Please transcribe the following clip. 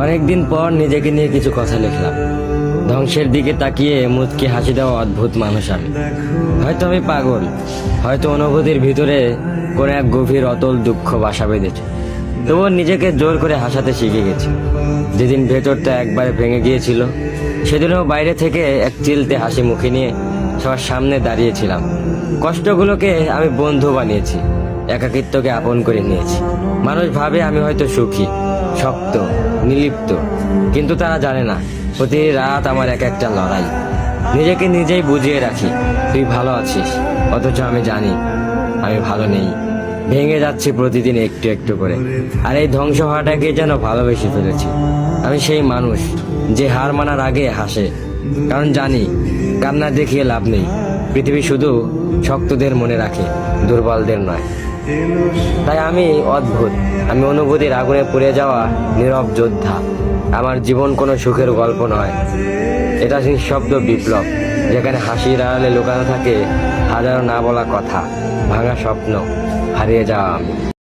অনেকদিন পর নিজেকে নিয়ে কিছু কথা লিখলাম। ধ্বংসের দিকে তাকিয়ে মুচকি হাসি দেওয়া অদ্ভুত মানুষ আমি। হয়তো আমি পাগল, হয়তো অনুভূতির ভিতরে কোনো এক গভীর অতল দুঃখ বাসা বেঁধেছে। তবুও নিজেকে জোর করে হাসাতে শিখে গেছি। যেদিন ভেতরটা একবারে ভেঙে গিয়েছিল, সেদিনও বাইরে থেকে এক চিলতে হাসি মুখে নিয়ে সবার সামনে দাঁড়িয়েছিলাম। কষ্টগুলোকে আমি বন্ধু বানিয়েছি, একাকিত্বকে আপন করে নিয়েছি। মানুষ ভাবে আমি হয়তো সুখী, শক্ত, নির্লিপ্ত, কিন্তু তারা জানে না প্রতি রাত আমার এক একটা লড়াই। নিজেকে নিজেই বুঝিয়ে রাখি তুই ভালো আছিস, অথচ আমি জানি আমি ভালো নেই। ভেঙে যাচ্ছি প্রতিদিন একটু একটু করে, আর এই ধ্বংস হওয়াটাকে যেন ভালোবেসে ফেলেছি। আমি সেই মানুষ যে হার মানার আগে হাসে, কারণ জানি কান্না দেখিয়ে লাভ নেই। পৃথিবী শুধু শক্তদের মনে রাখে, দুর্বলদের নয়। তাই আমি অদ্ভুত, আমি অনুভূতির আগুনে পুড়ে যাওয়া নীরব যোদ্ধা। আমার জীবন কোনো সুখের গল্প নয়, এটা নিঃশব্দ বিপ্লব, যেখানে হাসির আড়ালে লুকানো থাকে হাজারো না বলা কথা, ভাঙা স্বপ্ন, হারিয়ে যাওয়া আমি।